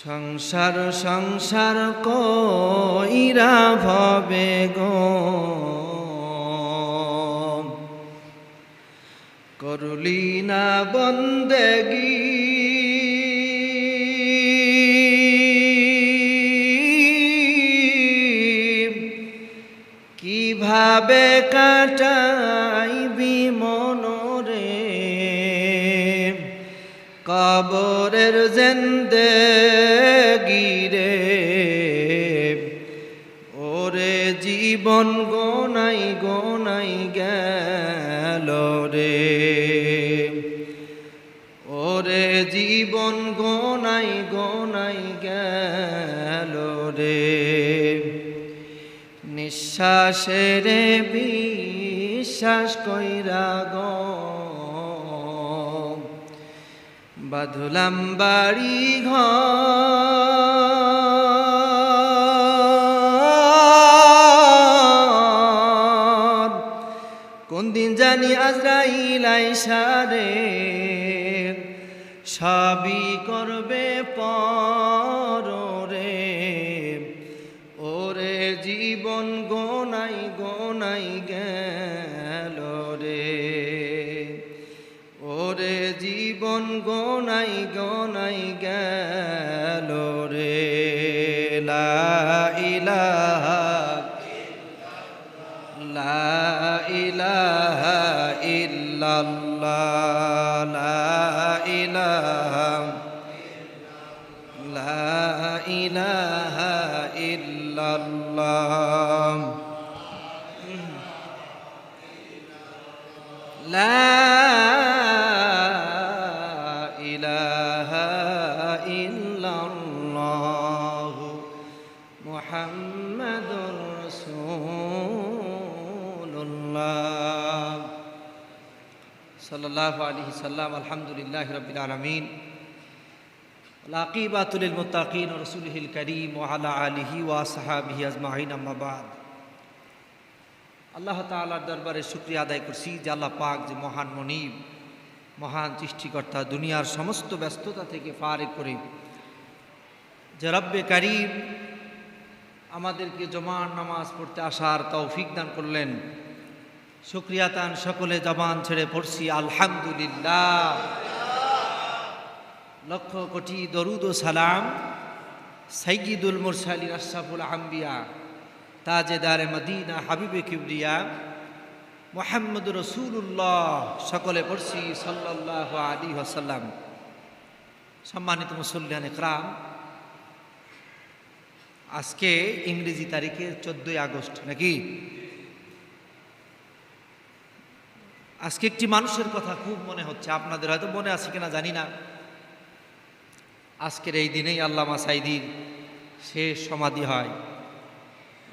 সংসার সংসার কইরা ভবে গো করলি না বন্দেগি কিভাবে কাটাইবি মনরে কবরের জিন্দেগি রে ওরে জীবন গোনাই গোনাই গেল রে ওরে জীবন গোনাই গোনাই গেল রে নিঃশ্বাসেরে বিশ্বাস কইরা গো বাঁধলাম বাড়ি ঘর কোন দিন জানি আজরাইল আইসা রে সবই করবে পরে ওরে জীবন গোনাই গোনাই গেল রে ওরে জীবন গোনাই গোনাই গেল রে লা ইলাহা ইল্লাল্লাহ লা ইলাহা ইল্লাল্লাহ লা ইলাহা ইল্লাল্লাহ মুহাম্মাদুর রাসূলুল্লাহ সাল্লাল্লাহু আলাইহি সাল্লাম আলহামদুলিল্লাহি রাব্বিল আলামিন আকিবাতুল লিল মুত্তাকিন ওয়া রাসূলিহিল কারীম ওয়া আলা আলিহি ওয়া আসহাবিহি আজমাইন আম্মা বাদ আল্লাহ তাআলার দরবারে শুকরিয়া আদায় করছি যে আল্লাহ পাক যে মহান মনিব মহান সৃষ্টিকর্তা দুনিয়ার সমস্ত ব্যস্ততা থেকে ফারেক করে যে রব্বে কারীম আমাদেরকে জুমার নামাজ পড়তে আসার তৌফিক দান করলেন শুকরিয়া তান সকলে জবান ছেড়ে পড়ছি আলহামদুলিল্লাহ লক্ষ কোটি দরুদ ও সালাম সাইয়্যিদুল মুরসালিন আশরাফুল আম্বিয়া তাজেদারে মদিনা হাবিবে কিবরিয়া মুহাম্মদুর রাসূলুল্লাহ সকলে পড়ছি সাল্লাল্লাহু আলাইহি ওয়াসাল্লাম। সম্মানিত মুসল্লিয়ান ইকরাম, আজকে ইংরেজি তারিখে 14 আগস্ট নাকি? আজকে একটি মানুষের কথা খুব মনে হচ্ছে, আপনাদের হয়তো মনে আছে কিনা জানি না। আজকের এই দিনেই আল্লামা সাঈদীর শেষ সমাধি হয়,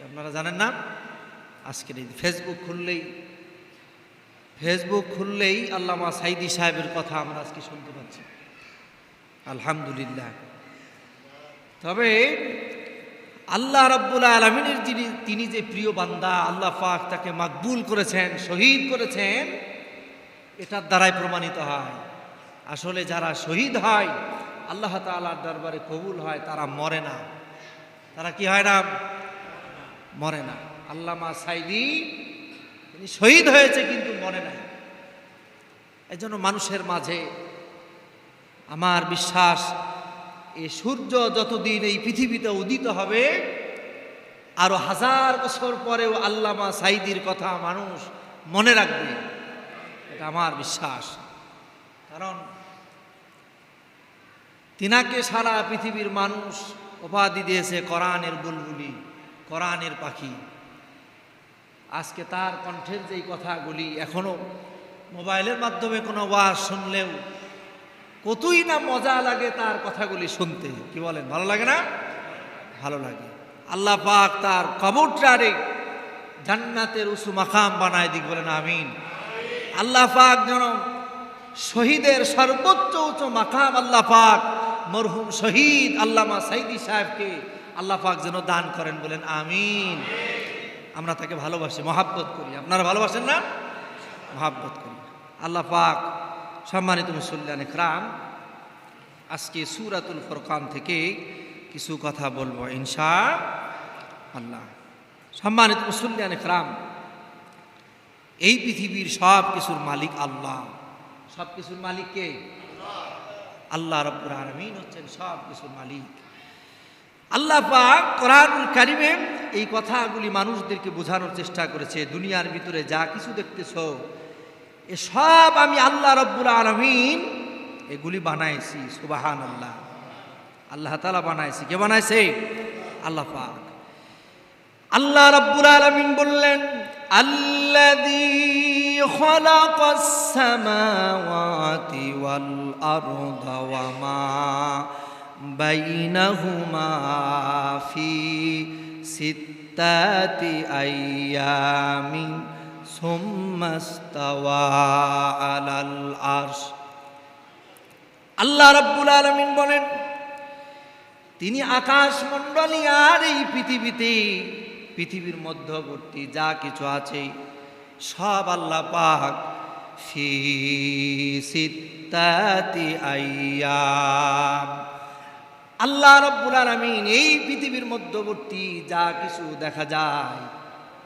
আপনারা জানেন না? আজকের এই ফেসবুক খুললেই আল্লামা সাঈদী সাহেবের কথা আমরা আজকে শুনতে পাচ্ছি, আলহামদুলিল্লাহ। তবে আল্লাহ রাব্বুল আলামিনের তিনি যে প্রিয় বান্দা, আল্লাহ পাক তাকে মাকবুল করেছেন, শহীদ করেছেন, এটার দ্বারাই প্রমাণিত হয় আসলে যারা শহীদ হয় আল্লাহ তাআলার দরবারে কবুল হয়, তারা মরে না। তারা কি হয় না? মরে না। আল্লামা সাঈদী তিনি শহীদ হয়েছে কিন্তু মরে নাই। এজন্য মানুষের মাঝে আমার বিশ্বাস এই সূর্য যতদিন এই পৃথিবীতে উদিত হবে আরো 1000 বছর পরেও আল্লামা সাঈদীর কথা মানুষ মনে রাখবে, এটা আমার বিশ্বাস। কারণ তিনাকে সারা পৃথিবীর মানুষ উপাধি দিয়েছে কোরআনের বুলবুলি, কোরআনের পাখি। আজকে তার কণ্ঠের যেই কথাগুলি এখনো মোবাইলের মাধ্যমে কোনো ওয়াজ শুনলেও কতই না মজা লাগে তার কথাগুলি শুনতে। কি বলেন, ভালো লাগে না? ভালো লাগে। আল্লাহ পাক তার কবরটারে জান্নাতের উঁচু মাকাম বানায় দিক, বলেন আমিন। আল্লাহ পাক যেন শহীদের সর্বোচ্চ উঁচু মাকাম আল্লাহ পাক মরহুম শহীদ আল্লামা সাঈদী সাহেবকে আল্লাহ পাক যেন দান করেন, বলেন আমিন। আমরা তাকে ভালোবাসি, মহাব্বত করি। আপনারা ভালোবাসেন না? মহাব্বত করি। আল্লাহ পাক সম্মানিত মুসল্লিয়ান ইকরাম, আজকে সূরাতুল ফুরকান থেকে কিছু কথা বলবো ইনশাআল্লাহ। সম্মানিত মুসল্লিয়ান ইকরাম, এই পৃথিবীর সব কিছুর মালিক আল্লাহ। সব কিছুর মালিক কে? আল্লাহ রাব্বুল আলামিন হচ্ছেন সব কিছুর মালিক। আল্লাহ পাক কোরআনুল কারীমে এই কথাগুলি মানুষদেরকে বোঝানোর চেষ্টা করেছে। দুনিয়ার ভিতরে যা কিছু দেখতেছো এ সব আমি আল্লাহ রাব্বুল আলামিন এগুলি বানাইছি। সুবহানাল্লাহ, আল্লাহ তাআলা বানাইছে। কে বানাইছে? আল্লাহ পাক। আল্লাহ রাব্বুল আলামিন বললেন, আল্লাযী খালাকাস সামাওয়াতি ওয়াল আরদা ওয়া মা বাইনাহুমা ফি সিত্তাতি আইয়ামিন সুম্মা ইসতাওয়া আলাল আরশ। আল্লাহ রাব্বুল আলামিন বলেন, তিনি আকাশমণ্ডলী আর এই পৃথিবীর মধ্যবর্তী যা কিছু আছে সব আল্লাহ পাক ফি সিত্তাতি আইয়াম। আল্লাহ রাব্বুল আলামিন এই পৃথিবীর মধ্যবর্তী যা কিছু দেখা যায়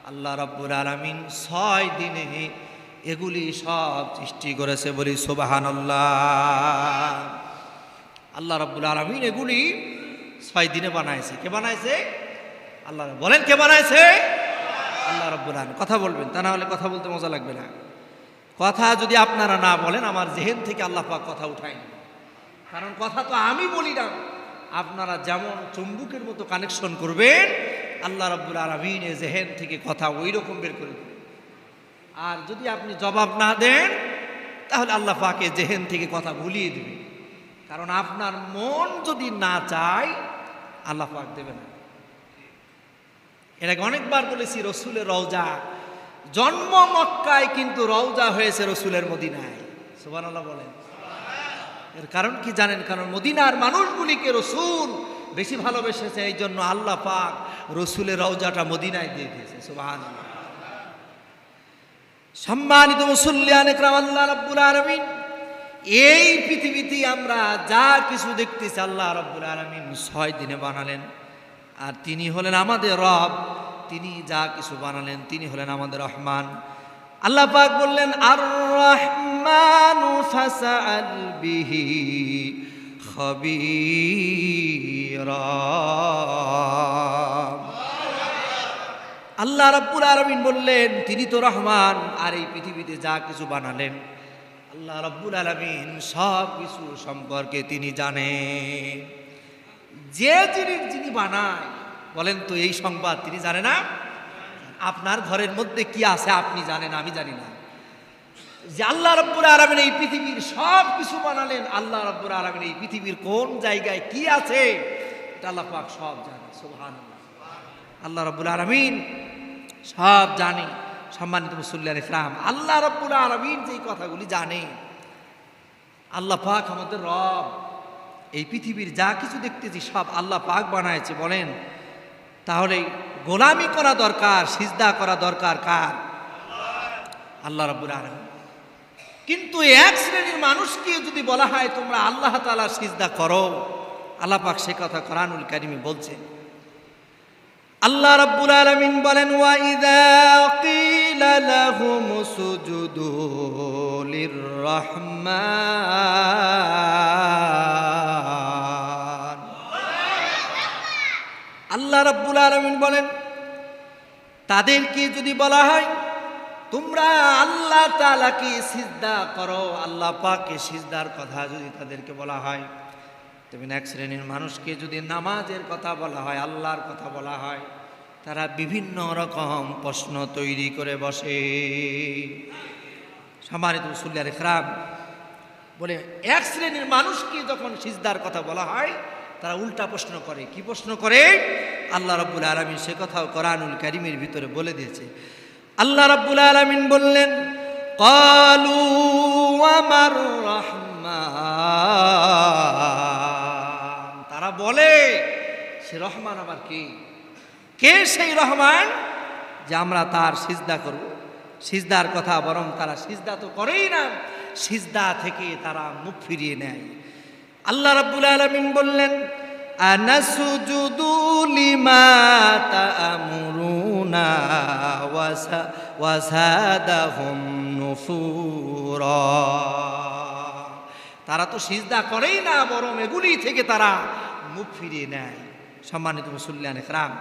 আল্লাহ রাব্বুল আলামিন 6 দিনে এগুলি সব সৃষ্টি করেছে। বলি সুবহানাল্লাহ। আল্লাহ রাব্বুল আলামিন এগুলি 6 দিনে বানাইছে। কে বানাইছে? আল্লাহ। বলেন কে বানাইছে? আল্লাহ রাব্বুল আলামিন। কথা বলবেন, তা না হলে কথা বলতে মজা লাগবে না। কথা যদি আপনারা না বলেন আমার জেহেন থেকে আল্লাহ পাক কথা উঠায় না। কারণ কথা তো আমি বলি না, আপনারা যেমন চুম্বকের মতো কানেকশন করবেন আল্লাহ রাব্বুল আলামিন এর জেহেন থেকে কথা ওই রকম বের করে দেবেন। আর যদি আপনি জবাব না দেন তাহলে আল্লাহ পাকে জেহেন থেকে কথা ভুলিয়ে দেবে। কারণ আপনার মন যদি না চায় আল্লাহ পাক দেবে না। এর আগে অনেকবার বলেছি, রসুলের রওজা জন্ম মক্কায় কিন্তু রওজা হয়েছে রসুলের মদিনায়। সুবহানাল্লাহ বলেন। এর কারণ কি জানেন? কারণ মদিনার মানুষগুলিকে রসুল বেশি ভালোবেসেছে, এই জন্য আল্লাহ পাক রসুলের রওজাটা মদিনায় দিয়ে দিয়েছে। সুবহানাল্লাহ। সম্মানিত মুসল্লিয়ান ইকরাম, আল্লাহ রাব্বুল আলামিন এই পৃথিবীতে আমরা যা কিছু দেখতেছি আল্লাহ রাব্বুল আলামিন 6 দিনে বানালেন। আর তিনি হলেন আমাদের রব। তিনি যা কিছু বানালেন তিনি হলেন আমাদের রহমান। আল্লাহ পাক বললেন, আর রহমানু ফাসআল বিহি খাবীরা। আল্লাহ রাব্বুল আলামিন বললেন তিনি তো রহমান, আর এই পৃথিবীতে যা কিছু বানালেন আল্লাহ রাব্বুল আলামিন সব কিছু সম্পর্কে তিনি জানেন। যে জিনিস যিনি বানায়, বলেন তো এই সংবাদ তিনি জানে না? আপনার ঘরের মধ্যে কি আছে আপনি জানেন, আমি জানি না। যে আল্লাহ রাব্বুল আলামিন এই পৃথিবীর সব কিছু বানালেন, আল্লাহ রাব্বুল আলামিন এই পৃথিবীর কোন জায়গায় কি আছে এটা আল্লাহ পাক সব জানে। সুবহানাল্লাহ। আল্লাহ রাব্বুল আলামিন সব জানে। সম্মানিত মুসল্লিয়ান ইকরাম, আল্লাহ রাব্বুল আলামিন যে কথাগুলি জানে, আল্লাহ পাক আমাদের রব। এই পৃথিবীর যা কিছু দেখতেছি সব আল্লাহ পাক বানাইছে। বলেন তাহলে গোলামি করা দরকার, সিজদা করা দরকার কার? আল্লাহ রাব্বুল আলামিন। কিন্তু এক শ্রেণীর মানুষকে যদি বলা হয় তোমরা আল্লাহ তাআলা সিজদা করো, আল্লাহ পাক সে কথা কোরআনুল কারীমে বলছেন। আল্লাহ রাব্বুল আলামিন বলেন, ওয়া ইযা কিলা লাহুম সুজুদু লিররহমান। আল্লাহ রাব্বুল আলামিন বলেন তাদেরকে যদি বলা হয় তোমরা আল্লাহ তাআলাকে সিজদা করো, আল্লাহ পাককে সিজদার কথা যদি তাদেরকে বলা হয়, তবে এক শ্রেণীর মানুষকে যদি নামাজের কথা বলা হয়, আল্লাহর কথা বলা হয়, তারা বিভিন্ন রকম প্রশ্ন তৈরি করে বসে। সম্মানিত মুসল্লিয়ান ইকরাম, বলে এক শ্রেণীর মানুষকে যখন সিজদার কথা বলা হয় তারা উল্টা প্রশ্ন করে। কি প্রশ্ন করে? আল্লাহ রাব্বুল আলামিন সে কথাও কোরআনুল কারীমের ভিতরে বলে দিয়েছে। আল্লাহ রাব্বুল আলামিন বললেন, ক্বালু ওয়া মার রহমান। তারা বলে সে রহমান আবার কে? কে সেই রহমান যে আমরা তার সিজদা করব? সিজদার কথা বরং তারা সিজদা তো করেই না, সিজদা থেকে তারা মুখ ফিরিয়ে নেয়। আল্লাহ রাব্বুল আলামিন বললেন আনাসুজুদু লিমা তা'মুরুনা ওয়াসাদাহুম নুফুরা। তারা তো সিজদা করেই না, বরং এগুলি থেকে তারা মুখ ফিরিয়ে নেয়। সম্মানিত মুসল্লিয়ান ইকরাম,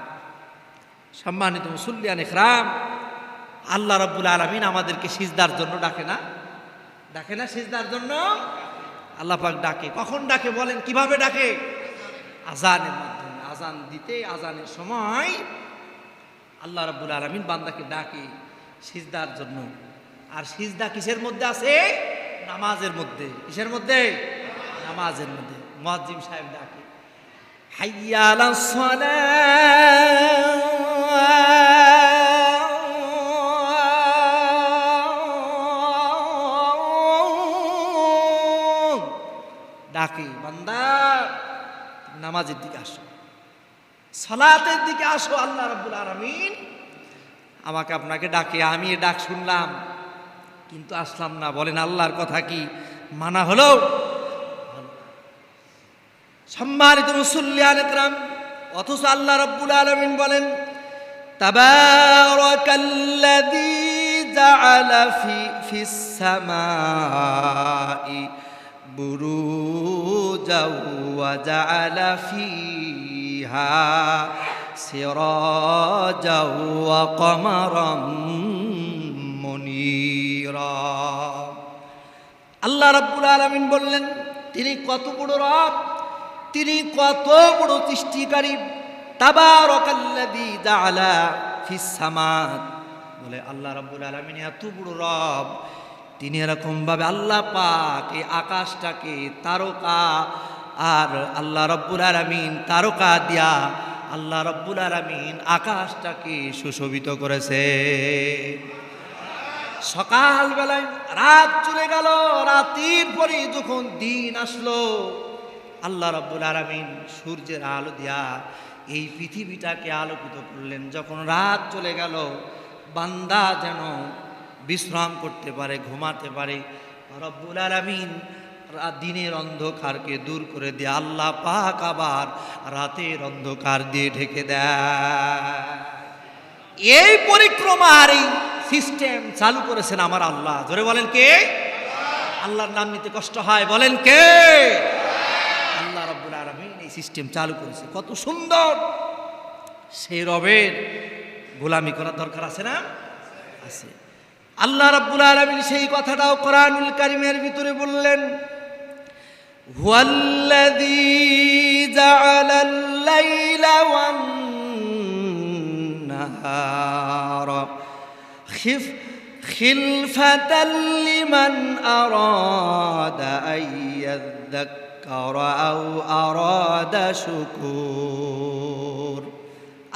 সম্মানিত মুসল্লিয়ান ইকরাম, আল্লাহ রাব্বুল আলামিন আমাদেরকে সিজদার জন্য ডাকে না? ডাকে না সিজদার জন্য? আল্লাহ পাক ডাকে। কখন ডাকে বলেন? কিভাবে ডাকে? আজানের মাধ্যমে। আজান দিতে, আজানের সময় আল্লাহ রাব্বুল আলামিন বান্দাকে ডাকে সিজদার জন্য। আর সিজদা কিসের মধ্যে আছে? নামাজের মধ্যে। কিসের মধ্যে? নামাজের মধ্যে। মুয়াজ্জিন সাহেব ডাকে হাইয়া আলাস সালাহ, ডাকে বান্দা নামাজের দিকে আসো, সালাতের দিকে আসো। আল্লাহ রাব্বুল আলামিন আমাকে আপনাকে ডাকে, আমি এ ডাক শুনলাম কিন্তু আসলাম না। বলেন আল্লাহর কথা কি মানা হলো? সম্মানিত মুসল্লিয়ান ইকরাম, অথচ আল্লাহ রাব্বুল আলামিন বলেন তাবারাকাল্লাযী জাআলা ফিস সামাই বুরুজাও ওয়া জাআলা ফিহা সিরাজাও ওয়া কমারাম মুনীরা। আল্লাহ রাব্বুল আলামিন বললেন তিনি কত বড় রব, তিনি কত বড় সৃষ্টিকারী। তাবারাকাল্লাযী জাআলা ফিস সামা, বলে আল্লাহ রাব্বুল আলামিন এত বড় রব, তিনি এরকম ভাবে আল্লাহ পাক এই আকাশটাকে তারকা, আর আল্লাহ রাব্বুল আলামিন তারকা দিয়া আল্লাহ রাব্বুল আলামিন আকাশটাকে সুশোভিত করেছে। সকাল বেলায় রাত চলে গেল, রাতের পরে যখন দিন আসলো আল্লাহ রাব্বুল আলামিন সূর্যের আলো দিয়া এই পৃথিবীটাকে আলোকিত করলেন। যখন রাত চলে গেল, বান্দা যেন বিশ্রাম করতে পারে, ঘুমাতে পারে, রব্বুল আলামিন দিনের অন্ধকারকে দূর করে দিয়ে আল্লাহ পাক আবার রাতের অন্ধকার দিয়ে ঢেকে দেয়। এই পরিক্রমার এই সিস্টেম চালু করেছেন আমার আল্লাহ। জোরে বলেন কে? আল্লাহর নাম নিতে কষ্ট হয়, বলেন কে? আল্লাহ রাব্বুল আলামিন এই সিস্টেম চালু করেছে। কত সুন্দর! সেই রবের গোলামি করার দরকার আছে না? আছে। আল্লাহ রাব্বুল আলামিন সেই কথাটাও কোরআনুল কারীমের ভিতরে বললেন হুয়াল্লাযী জাআলাল লাইলা ওয়ান নাহারা খিলফাতাল লিমান আরাদা আইয়াযাক্কারা আও আরাদা শুকুর।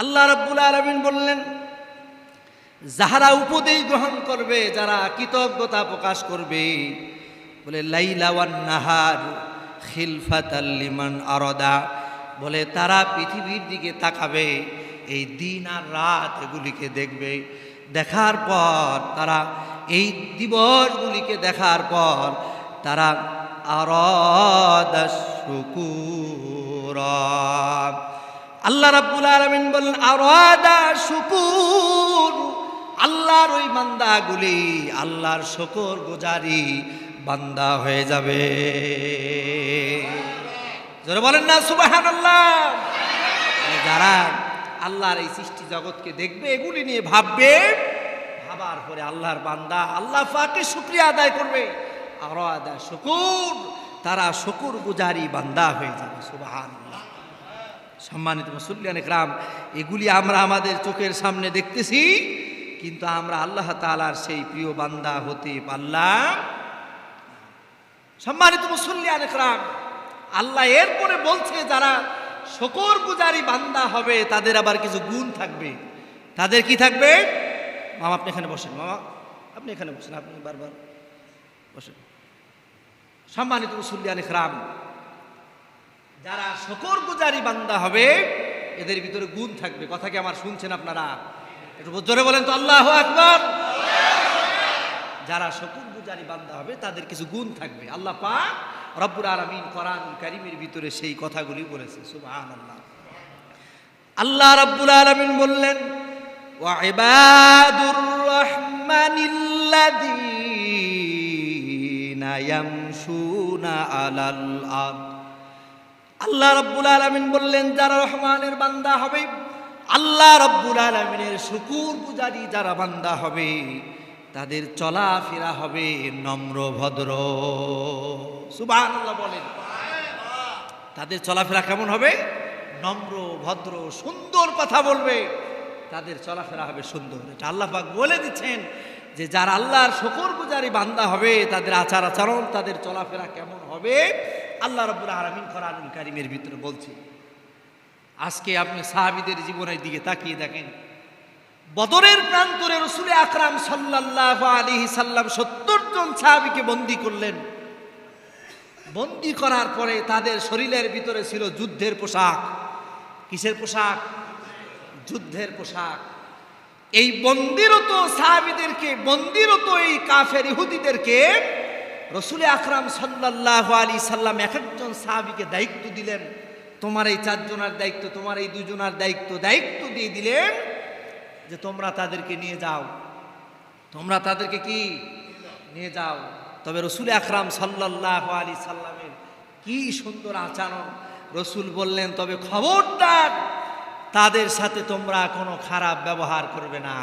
আল্লাহ রাব্বুল আলামিন বললেন যারা উপদেশ গ্রহণ করবে, যারা কৃতজ্ঞতা প্রকাশ করবে, বলে লাইলা ওয়ান নাহার খিলফাতাল লিমান আরাদা, বলে তারা পৃথিবীর দিকে তাকাবে, এই দিন আর রাত এগুলিকে দেখবে, দেখার পর তারা এই দিবসগুলিকে দেখার পর তারা আরাদা শুকুরা। আল্লাহ রাব্বুল আলামিন বলেন আরাদা শুকুর, আল্লাহর ওই বান্দাগুলি আল্লাহর শুকর গুজারি বান্দা হয়ে যাবে। যারা বলেন না সুবহানাল্লাহ, যারা আল্লাহর এই সৃষ্টি জগৎকে দেখবে, এগুলি নিয়ে ভাববে, ভাবার পরে আল্লাহর বান্দা আল্লাহ পাকের শুকরিয়া আদায় করবে, আরাদা শুকুর, তারা শুকর গুজারি বান্দা হয়ে যাবে। সুবহানাল্লাহ। সম্মানিত মুসল্লিয়ান ইকরাম, এগুলি আমরা আমাদের চোখের সামনে দেখতেছি, কিন্তু আমরা আল্লাহ তাআলার সেই প্রিয় বান্দা হতে পারলাম। সম্মানিত মুসল্লিয়ান ইকরাম, আল্লাহ এরপরে বলছে যারা শুকর গুজারি বান্দা হবে তাদের আবার কিছু গুণ থাকবে। তাদের কি থাকবে? মামা আপনি এখানে বসেন, মামা আপনি এখানে বসেন, আপনি বারবার বসেন। সম্মানিত মুসল্লিয়ান ইকরাম, যারা শুকর গুজারি বান্দা হবে এদের ভিতরে গুণ থাকবে। কথা কি আমার শুনছেন আপনারা? একটু জোরে বলেন তো আল্লাহু আকবার। যারা শুকর গুজারি বান্দা হবে তাদের কিছু গুণ থাকবে। আল্লাহ পাক রব্বুল আলামিন কোরআনুল কারীমের ভিতরে সেই কথাগুলি বলেছে। সুবহানাল্লাহ। আল্লাহ রাব্বুল আলামিন বললেন, ওয়া ইবাদুর রাহমানিল্লাযীনা ইয়ামশুনা আলাল আরদ। আল্লাহ রাব্বুল আলামিন বললেন, যারা রহমানের বান্দা হবে, আল্লাহ রাব্বুল আলামিনের শুকর গুজারি যারা বান্দা হবে, তাদের চলাফেরা হবে নম্র ভদ্র। সুবহানাল্লাহ বলেন। তাদের চলাফেরা কেমন হবে? নম্র ভদ্র, সুন্দর কথা বলবে, তাদের চলাফেরা হবে সুন্দর। এটা আল্লাহ পাক বলে দিচ্ছেন যে যারা আল্লাহর শুকরগুজারি বান্দা হবে, তাদের আচার আচরণ, তাদের চলাফেরা কেমন হবে, আল্লাহ রাব্বুল আলামিন কোরআনুল কারীমের ভিতরে বলছে। আজকে আপনি সাহাবীদের জীবনের দিকে তাকিয়ে দেখেন, বদরের প্রান্তরে রাসূল আকরাম সাল্লাল্লাহু আলাইহি সাল্লাম ৭০ জন সাহাবীকে বন্দী করলেন। বন্দী করার পরে তাদের শরীরের ভিতরে ছিল যুদ্ধের পোশাক। কিসের পোশাক? যুদ্ধের পোশাক। এই বন্দিরত সাহাবীদেরকে, বন্দিরত এই কাফের ইহুদিদেরকে রাসূল আকরাম সাল্লাল্লাহু আলাইহি সাল্লাম এক একজন সাহাবীকে দায়িত্ব দিলেন। তোমার এই ৪ জনের দায়িত্ব, তোমার এই 2 জনের দায়িত্ব দিয়ে দিলেন যে তোমরা তাদেরকে নিয়ে যাও, তোমরা তাদেরকে কি নিয়ে যাও। তবে রাসূল আকরাম সাল্লাল্লাহু আলাইহি সাল্লামের কি সুন্দর আচরণ। রাসূল বললেন, তবে খবরদার তাদের সাথে তোমরা কোনো খারাপ ব্যবহার করবে না।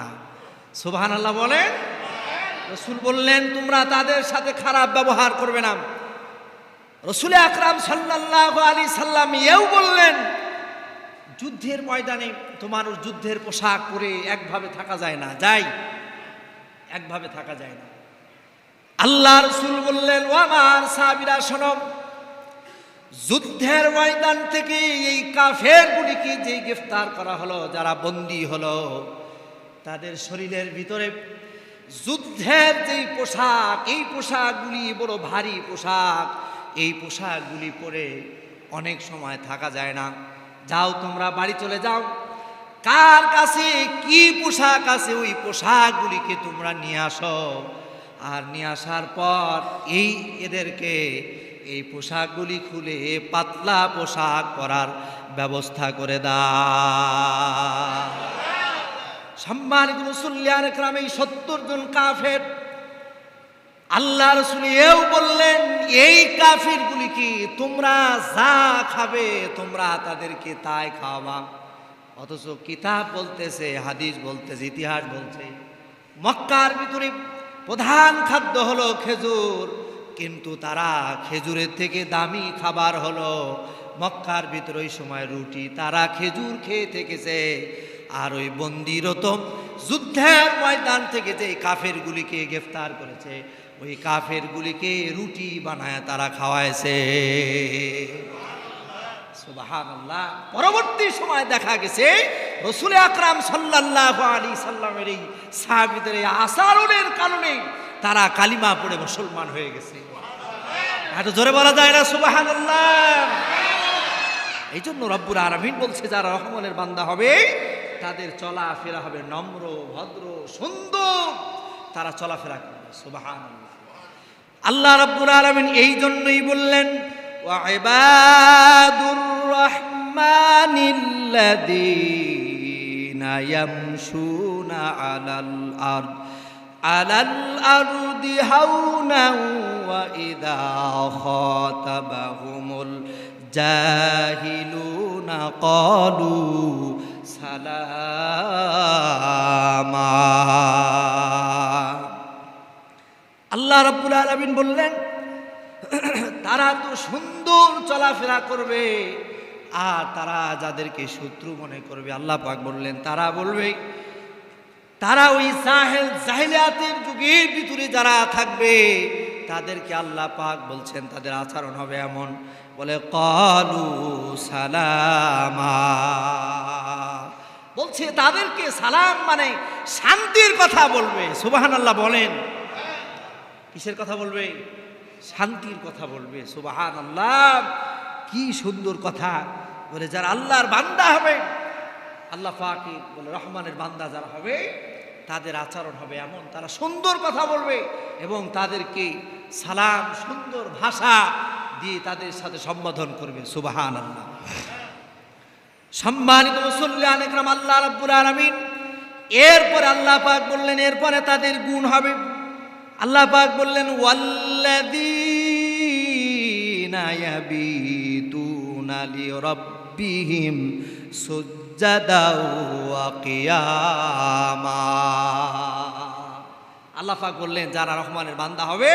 সুবহানাল্লাহ বলেন। রাসূল বললেন, তোমরা তাদের সাথে খারাপ ব্যবহার করবে না। রাসূল আকরাম সাল্লাল্লাহু আলাইহি সাল্লাম এও বললেন, যুদ্ধের ময়দানে তোমার যুদ্ধের পোশাক পরে একভাবে থাকা যায় না, একভাবে থাকা যায় না। আল্লাহ রাসূল বললেন, ও আমার সাহাবীরা শোনো, যুদ্ধের ময়দান থেকে এই কাফেরগুলিকে যে গ্রেফতার করা হলো, যারা বন্দী হলো, তাদের শরীরের ভিতরে যুদ্ধের যেই পোশাক, এই পোশাকগুলি বড় ভারী পোশাক। এই পোশাকগুলি পরে অনেক সময় থাকা যায় না। যাও তোমরা বাড়ি চলে যাও, কার কাছে কি পোশাক আছে ওই পোশাকগুলিকে তোমরা নিয়ে আসো। আর নিয়ে আসার পর এদেরকে এই পোশাকগুলি খুলে পাতলা পোশাক পরার ব্যবস্থা করে দাও। সম্মানিত মুসল্লিয়ান একরাম, এই ৭০ জন কাফের, আল্লাহ রাসূল এও বললেন, এই কাফিরগুলি কি তোমরা যা খাবে তোমরা তাদেরকে তাই খাওয়াবা। অথচ কিতাব বলতেছে, হাদিস বলতেছে, ইতিহাস বলছে, মক্কার ভিতরে প্রধান খাদ্য হলো খেজুর, কিন্তু তারা খেজুরের থেকে দামি খাবার হলো মক্কার ভিতরে ওই সময় রুটি। তারা খেজুর খেয়ে থেকেছে। আর ওই বন্দিরত যুদ্ধের ময়দান থেকে যে কাফেরগুলিকে গ্রেফতার করেছে, ওই কাফেরগুলিকে রুটি বানায় তারা খাওয়াইছে। সুবহানাল্লাহ। পরবর্তী সময় দেখা গেছে রাসূল আকরাম সাল্লাল্লাহু আলাইহি সাল্লামের এই সাহাবীদের এই আচরণের কারণে তারা কালিমা পড়ে মুসলমান হয়ে গেছে। এত জোরে বলা যায় না সুবহানাল্লাহ? এই জন্য রব্বুল আলামিন বলছে, যারা রহমানের বান্দা হবে তাদের চলাফেরা হবে নম্র ভদ্র সুন্দর, তারা চলাফেরা করবে। সুবহানাল্লাহ। আল্লাহ রাব্বুল আলামিন এই জন্যই বললেন, ওয়া ইবাদুর রাহমানিল্লাযীনা ইয়ামশুনা আলাল আরদি হাওনা ওয়া ইযা খাতাবাহুমুল জাহিলুনা ক্বালু সালামা। আল্লাহ রাব্বুল আলামিন বললেন, তারা তো সুন্দর চলাফেরা করবে, আর তারা যাদেরকে শত্রু মনে করবে, আল্লাহ পাক বললেন তারা বলবে, তারা ওই জাহিলিয়াতের যুগের ভিতরে যারা থাকবে তাদেরকে আল্লাহ পাক বলছেন তাদের আচরণ হবে এমন, বলে ক্বালু সালামা। বলছে তাদেরকে সালাম মানে শান্তির কথা বলবে। সুবহানাল্লাহ বলেন। কিসের কথা বলবে? শান্তির কথা বলবে। সুবহানাল্লাহ, কি সুন্দর কথা বলে। যারা আল্লাহর বান্দা হবে, আল্লাহ পাক বলে রহমানের বান্দা যারা হবে তাদের আচরণ হবে এমন, তারা সুন্দর কথা বলবে এবং তাদেরকে সালাম সুন্দর ভাষা দিয়ে তাদের সাথে সম্বোধন করবে। সুবহানাল্লাহ। সম্মানিত মুসল্লিয়ান ইকরাম, আল্লাহ রাব্বুল আলামিন এরপরে আল্লাহ পাক বললেন, এরপরে তাদের গুণ হবে। আল্লাহ পাক বললেন, ওয়াল্লাযীনা ইয়াবিতুনা লিরাব্বিহিম সুজ্জাদাও ওয়া কিয়ামা। আল্লাহ পাক বললেন, যারা রহমানের বান্দা হবে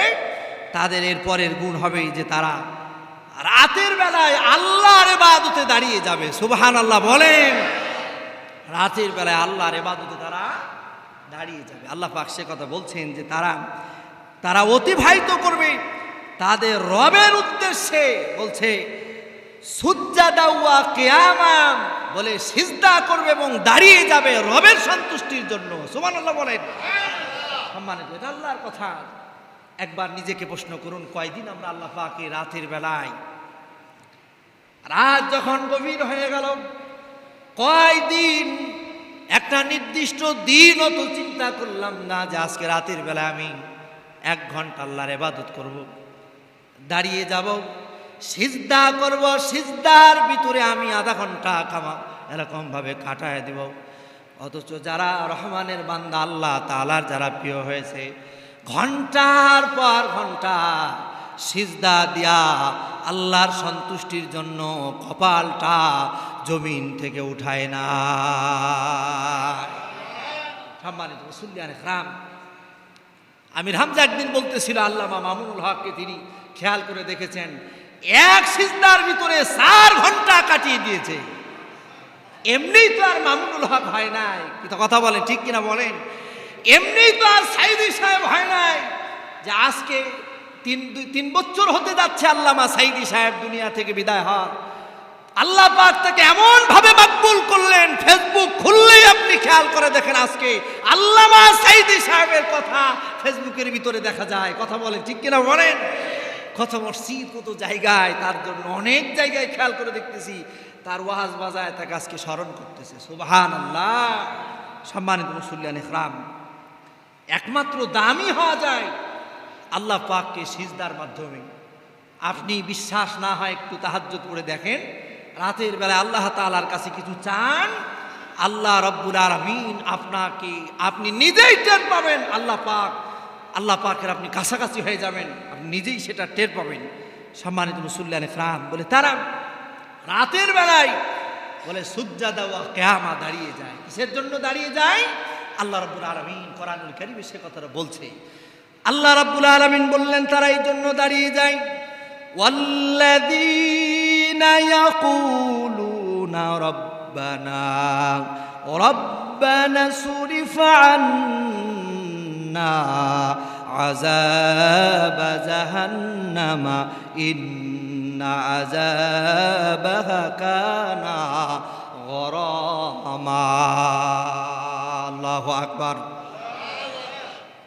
তাদের এরপরের গুণ হবে যে তারা রাতের বেলায় আল্লাহর ইবাদতে দাঁড়িয়ে যাবে। সুবহানাল্লাহ বলেন। রাতের বেলায় আল্লাহর ইবাদতে তারা দাঁড়িয়ে যাবে। আল্লাহ পাক সে কথা বলছেন যে তারা অতিবাহিত করবে তাদের রবের উদ্দেশ্যে। বলছে সুজ্জাদা ওয়া কিয়ামা, বলে সিজদা করবে এবং দাঁড়িয়ে যাবে রবের সন্তুষ্টির জন্য। সুবহানাল্লাহ বলেন। সম্মানিত, এটা আল্লাহর কথা। একবার নিজেকে প্রশ্ন করুন, কয়দিন আমরা আল্লাহ পাকে রাতের বেলায়, রাত যখন গভীর হয়ে গেল, কয়দিন একটা নির্দিষ্ট দিনও তো চিন্তা করলাম না যে আজকে রাতের বেলায় আমি 1 ঘন্টা আল্লাহর ইবাদত করব, দাঁড়িয়ে যাব, সিজদা করব, সিজদার ভিতরে আমি আধা ঘন্টা এরকমভাবে কাটায় দেব। অথচ যারা রহমানের বান্দা, আল্লাহ তাআলার যারা প্রিয় হয়েছে, ঘন্টার পর ঘন্টা সিজদা দিয়া আল্লাহর সন্তুষ্টির জন্য কপালটা জমিন থেকে উঠায় না। সম্মানিত মুসল্লিয়ান ইকরাম, আমির হামজা একদিন বলতেছিল, আল্লামা মামুনুল হককে তিনি খেয়াল করে দেখেছেন, এক সিজদার ভিতরে 4 ঘন্টা কাটিয়ে দিয়েছে। এমনি তো আর মামুনুল হক হয় নাই, কথা বলেন ঠিক কিনা বলেন? এমনি তো আর সাইদি সাহেব হয় নাই যে আজকে 3 বছর হতে যাচ্ছে আল্লামা সাইদি সাহেব দুনিয়া থেকে বিদায় হন। আল্লাহ পাক তাকে এমন ভাবে মাকবুল করলেন, ফেসবুক খুললেই আপনি খেয়াল করে দেখেন আজকে আল্লামা সাইদি সাহেবের কথা ফেসবুকের ভিতরে দেখা যায়। কথা বলেন ঠিক কিনা বলেন? কত মসজিদ, কত জায়গায়, তার জন্য অনেক জায়গায় খেয়াল করে দেখতেছি তার ওয়াজ বাজায় তাকে আজকে স্মরণ করতেছে। সুবহানাল্লাহ। সম্মানিত মুসল্লিয়ান ইকরাম, একমাত্র দামি হওয়া যায় আল্লাহ পাককে সিজদার মাধ্যমে। আপনি বিশ্বাস না হয় একটু তাহাজ্জুদ করে দেখেন, রাতের বেলায় আল্লাহ তাআলার কাছে কিছু চান, আল্লাহ রাব্বুল আলামিন আপনি নিজেই টের পাবেন। আল্লাহ পাকের আপনি কাছাকাছি হয়ে যাবেন, আপনি নিজেই সেটা টের পাবেন। সম্মানিত মুসল্লিয়ান ইকরাম, বলে তারা রাতের বেলায় বলে সুজ্জাদা ওয়া কিয়ামা দাঁড়িয়ে যায়। কিসের জন্য দাঁড়িয়ে যায়? আল্লাহ রাব্বুল আলামিন কোরআনুল কারীমে সে কথাটা বলছে। আল্লাহ রাব্বুল আলামিন বললেন তারা এই জন্য দাঁড়িয়ে যায়, ওয়াল্লাযীনা ইয়াকুলুনা রব্বানা সুরিফ আন্না আযাব জাহান্নামা ইন্না আযাবাহা কানা গরামা। আল্লাহু আকবার।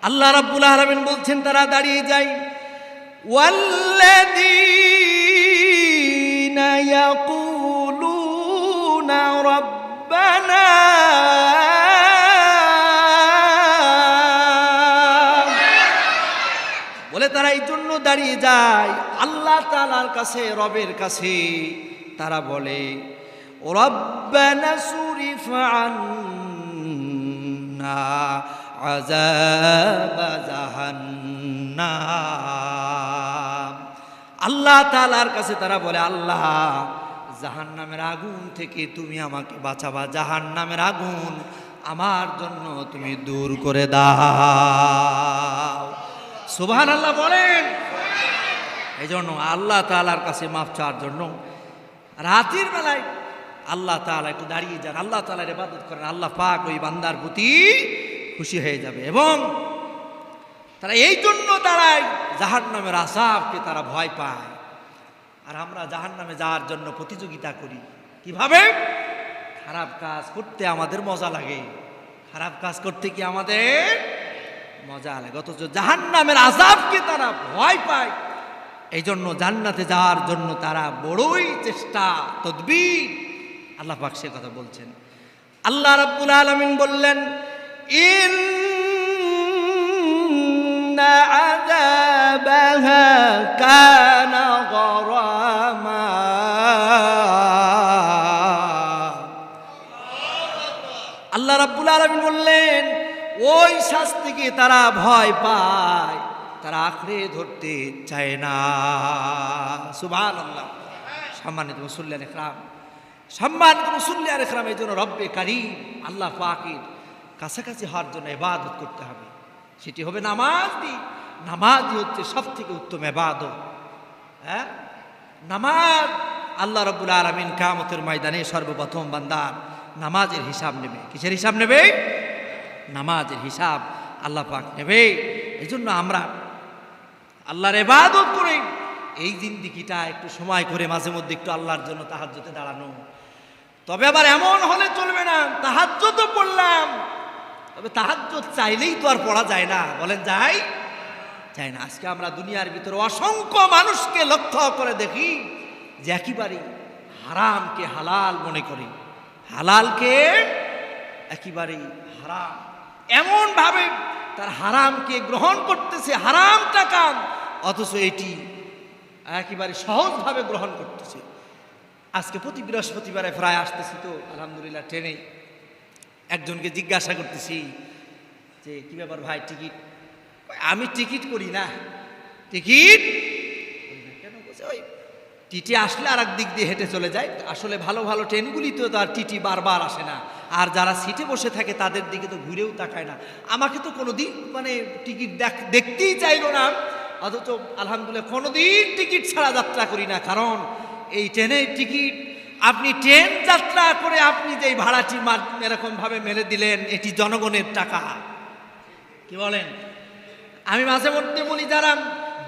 আল্লাহ রাব্বুল আলামিন বলছেন তারা দাঁড়িয়ে যায়, ওয়াল্লাযীনা ইয়াকুলুনা রাব্বানা, বলে তারা এই জন্য দাঁড়িয়ে যায় আল্লাহ তাআলার কাছে, রবের কাছে। তারা বলে রব্বানা সুরিফ আন্না আযাব জাহান্নাম। আল্লাহ তাআলার কাছে তারা বলে, আল্লাহ জাহান্নামের আগুন থেকে তুমি আমাকে বাঁচাবা, জাহান্নামের আগুন আমার জন্য তুমি দূর করে দাও। সুবহানাল্লাহ বলেন। এই জন্য আল্লাহ তাআলার কাছে মাফ চাওয়ার জন্য রাতের বেলায় আল্লাহ তাআলা একটু দাঁড়িয়ে যান, আল্লাহ তাআলার ইবাদত করেন, আল্লাহ পাক ওই বান্দার প্রতি খুশি হয়ে যাবে। এবং তারা এই জন্য দাঁড়ায় জাহান্নামের আযাবকে তারা ভয় পায়। আর আমরা জাহান্নামে যাওয়ার জন্য প্রতিযোগিতা করি। কিভাবে? খারাপ কাজ করতে আমাদের মজা লাগে, খারাপ কাজ করতে কি আমাদের মজা লাগে, অথচ জাহান্নামের আযাবকে তারা ভয় পায়। এই জন্য জান্নাতে যাওয়ার জন্য তারা বড়ই চেষ্টা, তদবির। আল্লাহ পাক সে কথা বলছেন। আল্লাহ রাব্বুল আলামিন বললেন, ইন্না আযাব حسابها كان غراما আল্লাহ রাব্বুল আলামিন বললেন ওই শাস্তিকে তারা ভয় পায়, তারা আঁকড়ে ধরতে চায় না। সুবহানাল্লাহ। সম্মানিত মুসল্লিয়ান ইকরাম, সম্মানিত মুসল্লিয়ান ইকরাম, এই জন্য রব্বে কারীম আল্লাহ পাকের কাছাকাছি হওয়ার জন্য ইবাদত করতে হবে। সেটি হবে নামাজই। নামাজই হচ্ছে সব থেকে উত্তম ইবাদত। হ্যাঁ, নামাজ আল্লাহ রাব্বুল আলামিন কিয়ামতের ময়দানে সর্বপ্রথম বান্দার নামাজের হিসাব নেবে। কিসের হিসাব নেবে? নামাজের হিসাব আল্লাহ পাক নেবে। এই জন্য আমরা আল্লাহর ইবাদত করে এই জিন্দেগিটা একটু সময় করে মাঝে মধ্যে একটু আল্লাহর জন্য তাহাজ্জুদে দাঁড়ানো। তবে আবার এমন হলে চলবে না তাহাজ্জুদও পড়লাম, তবে তাহাজ্জুদ চাইলেই তো আর পড়া যায় না। বলেন যায়? যায় না। আজকে আমরা দুনিয়ার ভিতরে অসংখ্য মানুষকে লক্ষ্য করে দেখি যে একেবারে হারামকে হালাল মনে করে, হালালকে একেবারে হারাম, এমন ভাবে তার হারামকে গ্রহণ করতেছে, হারাম টাকা, অথচ এটি একেবারে সহজভাবে গ্রহণ করতেছে। আজকে প্রতি বৃহস্পতিবারে প্রায় আসতেছি তো আলহামদুলিল্লাহ, ট্রেনে একজনকে জিজ্ঞাসা করতেছি যে কি ব্যাপার ভাই, টিকিট? আমি টিকিট করি না। টিকিট কেন? বলছে ওই টিটি আসলে আর এক দিক দিয়ে হেঁটে চলে যায়। আসলে ভালো ভালো ট্রেনগুলিতেও তো আর টিটি বারবার আসে না, আর যারা সিটে বসে থাকে তাদের দিকে তো ঘুরেও তাকায় না। আমাকে তো কোনোদিন মানে টিকিট দেখতেই চাইলো না, অথচ আলহামদুলিল্লাহ কোনোদিন টিকিট ছাড়া যাত্রা করি না। কারণ এই ট্রেনের টিকিট, আপনি ট্রেন যাত্রা করে আপনি যে ভাড়াটি এরকম ভাবে মেরে দিলেন, এটি জনগণের টাকা। কি বলেন? আমি মাঝে মধ্যে বলি, যারা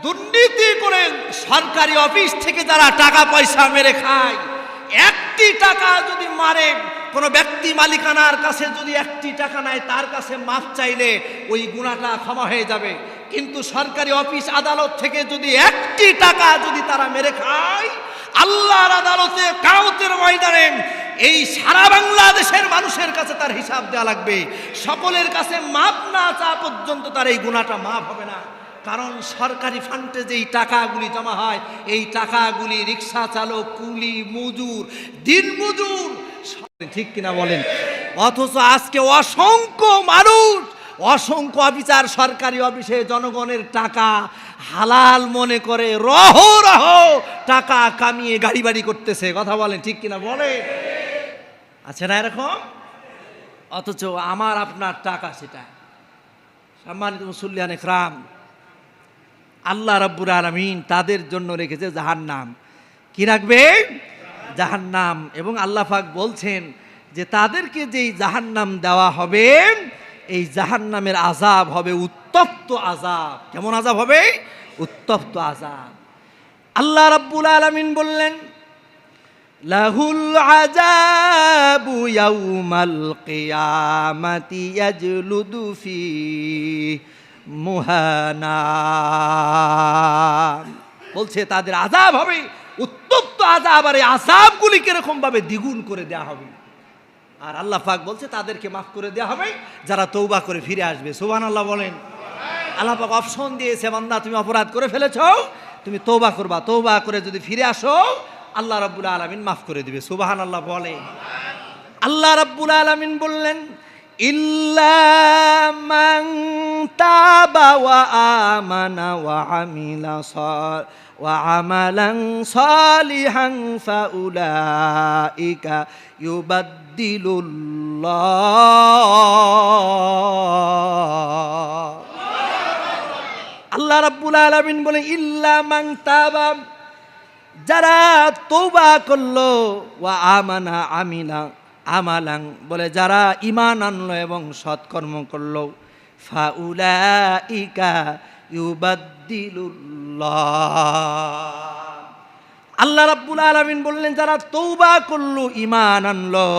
দুর্নীতি করে সরকারি অফিস থেকে যারা টাকা পয়সা মেরে খায়, একটি টাকা যদি মারে, কোনো ব্যক্তি মালিকানার কাছে যদি একটি টাকা নেয়, তার কাছে মাফ চাইলে ওই গুনাহটা ক্ষমা হয়ে যাবে। কিন্তু সরকারি অফিস আদালত থেকে যদি একটি টাকা যদি তারা মেরে খায়, আল্লাহর আদালতে কিয়ামতের ময়দানে এই সারা বাংলাদেশের মানুষের কাছে তার হিসাব দেওয়া লাগবে। সকলের কাছে মাপ না চাওয়া পর্যন্ত তার এই গুনাহটা মাফ হবে না। কারণ সরকারি ফান্ডে যেই টাকাগুলি জমা হয়, এই টাকাগুলি রিক্সা চালক, কুলি, মজুর, দিন মজুর, ঠিক কিনা বলেন? অথচ আজকে অসংখ্য মানুষ, অসংখ্য অফিসার সরকারি অফিসে জনগণের টাকা হালাল মনে করে রহ রহ টাকা কামিয়ে গাড়ি বাড়ি করতেছে। কথা বলেন, ঠিক কিনা বলে? আছে না এরকম? অথচ আমার আপনার টাকা সেটা। সম্মানিত মুসল্লিয়ান ইকরাম, আল্লাহ রাব্বুল আলামিন তাদের জন্য রেখেছে জাহান্নাম। কি রাখবে? জাহান্নাম। এবং আল্লাহ পাক বলছেন যে তাদেরকে যেই জাহান্নাম দেওয়া হবে, এই জাহান্নামের আযাব হবে উত্তপ্ত আযাব। কেমন আযাব হবে? উত্তপ্ত আযাব। আল্লাহ রাব্বুল আলামিন বললেন, লাহুল আযাবু ইয়াউমাল কিয়ামাতি ইয়াজলুদু ফি মুহানা। বলছে তাদের আযাব হবে উত্তপ্ত আযাব, আর এই আযাবগুলি কিরকম ভাবে দ্বিগুণ করে দেয়া হবে। আর আল্লাহ পাক বলছে তাদেরকে মাফ করে দেওয়া হবে যারা তওবা করে ফিরে আসবে। সুবহানাল্লাহ বলেন। আল্লাহ পাক অপশন দিয়েছে, বান্দা তুমি অপরাধ করে ফেলেছো, তুমি তওবা করবা, তওবা করে যদি ফিরে আসো আল্লাহ রাব্বুল আলামিন মাফ করে দিবে। সুবহানাল্লাহ বলেন। আল্লাহ রাব্বুল আলামিন বললেন, ইল্লা মান তাবা ওয়া আমানা ওয়া আমিলা ওয়া আমালান সালিহান ফাউলাইকা ইউবাদদিলুল্লাহ। আল্লাহ রাব্বুল আলামিন বলে, ইল্লা মান তাবা, যারা তওবা করলো, ওয়া আমানা আমিলা আমালাং, বলে যারা ঈমান আনলো এবং সৎকর্ম করলো, ফাউলাইকা ইউবাদদিলুল্লাহ। আল্লাহ রাব্বুল আলামিন বললেন যারা তওবা করলো, ঈমান আনলো,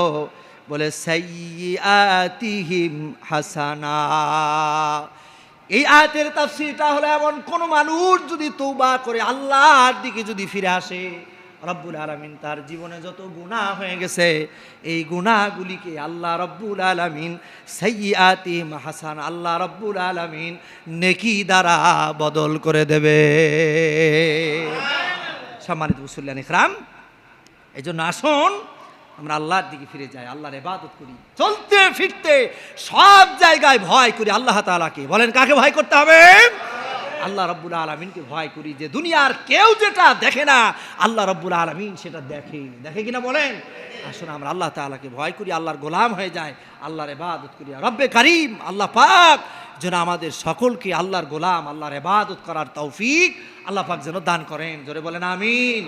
বলে সাইয়্যাতিহিম হাসানা। এই আয়াতের তাফসীরটা হলো, এমন কোন মানুষ যদি তওবা করে আল্লাহর দিকে যদি ফিরে আসে, রব্বুল আলামিন তার জীবনে যত গুনাহ হয়ে গেছে এই গুনাহগুলিকে আল্লাহ রব্বুল আলামিন সাইয়্যাতিহিম হাসান, আল্লাহ রব্বুল আলামিন নেকি দ্বারা বদল করে দেবে। সম্মানিত মুসল্লিয়ান ইকরাম, এই জন্য আসুন আমরা আল্লাহর দিকে ফিরে যাই, আল্লাহর ইবাদত করি, চলতে ফিরতে সব জায়গায় ভয় করি আল্লাহ তাআলাকে। বলেন কাকে ভয় করতে হবে? আল্লাহ রব্বুল আলামিনকে ভয় করি। যে দুনিয়ার কেউ যেটা দেখে না আল্লাহ রব্বুল আলামিন সেটা দেখে কিনা বলেন? আসুন আমরা আল্লাহ তাআলাকে ভয় করি, আল্লাহর গোলাম হয়ে যাই, আল্লাহর ইবাদত করি। রব্বে কারীম আল্লাহ পাক যেন আমাদের সকলকে আল্লাহর গোলাম, আল্লাহর ইবাদত করার তৌফিক আল্লাহ পাক যেন দান করেন। জোরে বলেন আমিন।